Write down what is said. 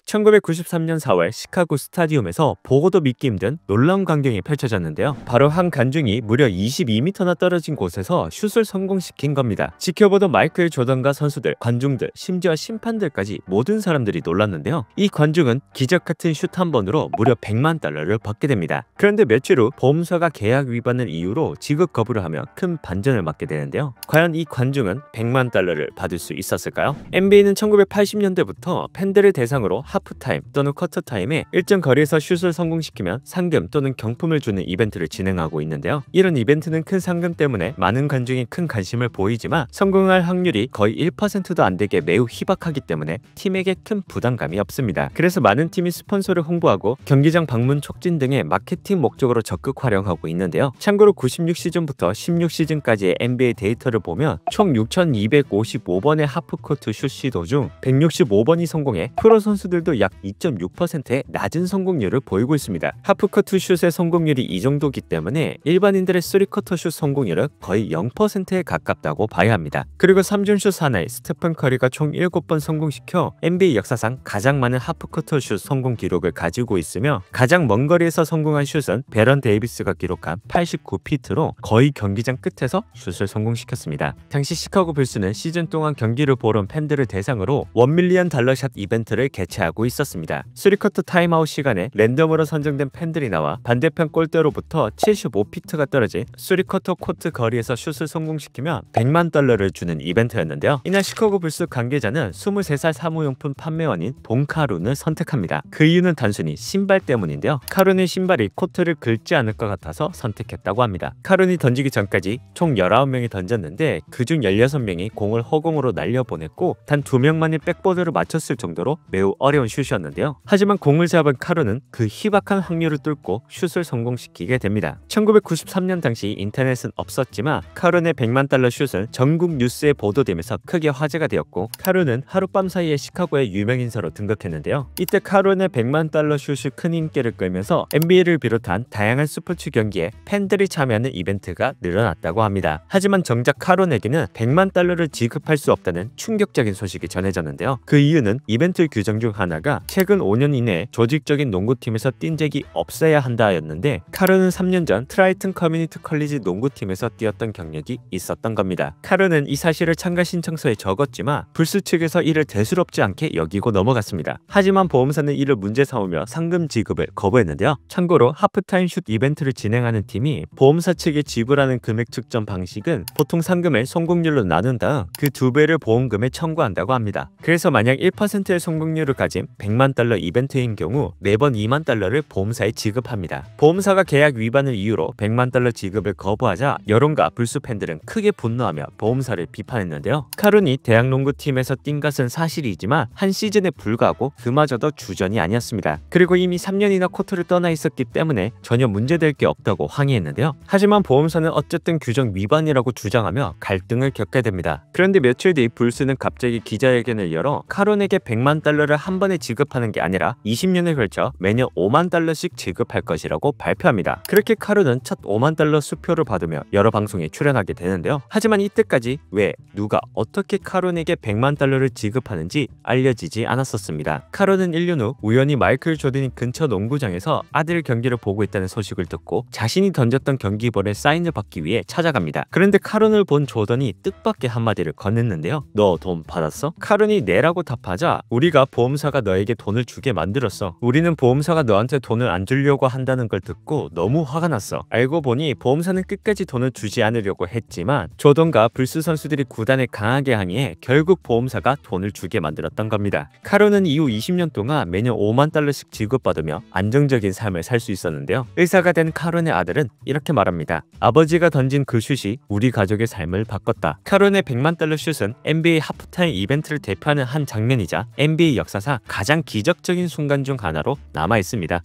1993년 4월 시카고 스타디움에서 보고도 믿기 힘든 놀라운 광경이 펼쳐졌는데요. 바로 한 관중이 무려 22m나 떨어진 곳에서 슛을 성공시킨 겁니다. 지켜보던 마이클 조던과 선수들, 관중들, 심지어 심판들까지 모든 사람들이 놀랐는데요. 이 관중은 기적 같은 슛 한 번으로 무려 100만 달러를 받게 됩니다. 그런데 며칠 후 보험사가 계약 위반을 이유로 지급 거부를 하며 큰 반전을 맞게 되는데요. 과연 이 관중은 100만 달러를 받을 수 있었을까요? NBA는 1980년대부터 팬들을 대상으로 하프타임 또는 쿼터타임에 일정 거리에서 슛을 성공시키면 상금 또는 경품을 주는 이벤트를 진행하고 있는데요. 이런 이벤트는 큰 상금 때문에 많은 관중이 큰 관심을 보이지만 성공할 확률이 거의 1%도 안 되게 매우 희박하기 때문에 팀에게 큰 부담감이 없습니다. 그래서 많은 팀이 스폰서를 홍보하고 경기장 방문 촉진 등의 마케팅 목적으로 적극 활용하고 있는데요. 참고로 96시즌부터 16시즌까지의 NBA 데이터를 보면 총 6,255번의 하프코트 슛 시도 중 165번이 성공해 프로 선수들도 약 2.6%의 낮은 성공률을 보이고 있습니다. 하프코트 슛의 성공률이 이 정도기 때문에 일반인들의 3쿼터 슛 성공률은 거의 0%에 가깝다고 봐야 합니다. 그리고 3점 슛 하나에 스테픈 커리가 총 7번 성공시켜 NBA 역사상 가장 많은 하프코트 슛 성공 기록을 가지고 있으며 가장 먼 거리에서 성공한 슛은 베런 데이비스가 기록한 89피트로 거의 경기장 끝에서 슛을 성공시켰습니다. 당시 시카고 불스는 시즌 동안 경기를 보러 온 팬들을 대상으로 $1밀리언 샷 이벤트를 개최하고 있었습니다. 3쿼터 타임아웃 시간에 랜덤으로 선정된 팬들이 나와 반대편 골대로부터 75피트가 떨어진 3쿼터 코트 거리에서 슛을 성공시키면 $100만 달러를 주는 이벤트였는데요. 이날 시카고 불스 관계자는 23살 사무용품 판매원인 본 카룬을 선택합니다. 그 이유는 단순히 신발 때문인데요. 카룬의 신발이 코트를 긁지 않을 것 같아서 선택했다고 합니다. 카룬이 던지기 전까지 총 19명이 던졌는데 그중 16명이 공을 허공으로 날려보냈고 단 2명만이 백보드를 맞췄을 정도로 매우 어려운 슛이었는데요. 하지만 공을 잡은 카룬은 그 희박한 확률을 뚫고 슛을 성공시키게 됩니다. 1993년 당시 인터넷은 없었지만 카룬의 100만 달러 슛은 전국 뉴스에 보도되면서 크게 화제가 되었고 카룬은 하룻밤 사이에 시카고의 유명 인사로 등극했는데요. 이때 카룬의 100만 달러 슛이 큰 인기를 끌면서 NBA를 비롯한 다양한 스포츠 경기에 팬들이 참여하는 이벤트가 늘어났다고 합니다. 하지만 정작 카룬에게는 100만 달러를 지급할 수 없다는 충격적인 소식이 전해졌는데요. 그 이유는 이벤트 규정 중 하나가 최근 5년 이내에 조직적인 농구팀에서 뛴 적이 없어야 한다였는데 카룬은 3년 전 트라이튼 커뮤니티 컬리지 농구팀에서 뛰었던 경력이 있었던 겁니다. 카룬은 이 사실을 참가 신청서에 적었지만 불스 측에서 이를 대수롭지 않게 여기고 넘어갔습니다. 하지만 보험사는 이를 문제 삼으며 상금 지급을 거부했는데요. 참고로 하프타임 슛 이벤트를 진행하는 팀이 보험사 측에 지불하는 금액 측정 방식은 보통 상금을 성공률로 나눈 다음 그 2배를 보험금에 청구한다고 합니다. 그래서 만약 1%의 성공률을 가진 100만 달러 이벤트인 경우 매번 2만 달러를 보험사에 지급합니다. 보험사가 계약 위반을 이유로 100만 달러 지급을 거부하자 여론과 불스 팬들은 크게 분노하며 보험사를 비판했는데요. 카룬이 대학 농구팀에서 뛴 것은 사실이지만 한 시즌에 불과하고 그마저도 주전이 아니었습니다. 그리고 이미 3년이나 코트를 떠나 있었기 때문에 전혀 문제될 게 없다고 항의했는데요. 하지만 보험사는 어쨌든 규정 위반이라고 주장하며 갈등을 겪게 됩니다. 그런데 며칠 뒤 불스는 갑자기 기자회견을 열어 카룬에게 100만 달러를 한 번에 지급하는 게 아니라 20년에 걸쳐 매년 5만 달러씩 지급할 것이라고 발표합니다. 그렇게 카룬은 첫 5만 달러 수표를 받으며 여러 방송에 출연하게 되는데요. 하지만 이때까지 왜, 누가, 어떻게 카룬에게 100만 달러를 지급하는지 알려지지 않았었습니다. 카룬은 1년 후 우연히 마이클 조던이 근처 농구장에서 아들 경기를 보고 있다는 소식을 듣고 자신이 던졌던 경기볼에 사인을 받기 위해 찾아갑니다. 그런데 카룬을 본 조던이 뜻밖의 한마디를 건넸는데요. 너 돈 받았어? 카룬이 네라고 답하자 우리가 보험사가 너에게 돈을 주게 만들었어. 우리는 보험사가 너한테 돈을 안 주려고 한다는 걸 듣고 너무 화가 났어. 알고 보니 보험사는 끝까지 돈을 주지 않으려고 했지만 조던과 불스 선수들이 구단에 강하게 항의해 결국 보험사가 돈을 주게 만들었던 겁니다. 카룬은 이후 20년 동안 매년 5만 달러씩 지급받으며 안정적인 삶을 살 수 있었는데요. 의사가 된 카룬의 아들은 이렇게 말합니다. 아버지가 던진 그 슛이 우리 가족의 삶을 바꿨다. 카룬의 100만 달러 슛은 NBA 하프타임 이벤트를 대표하는 한 장면이자 NBA 역사상 가장 기적적인 순간 중 하나로 남아 있습니다.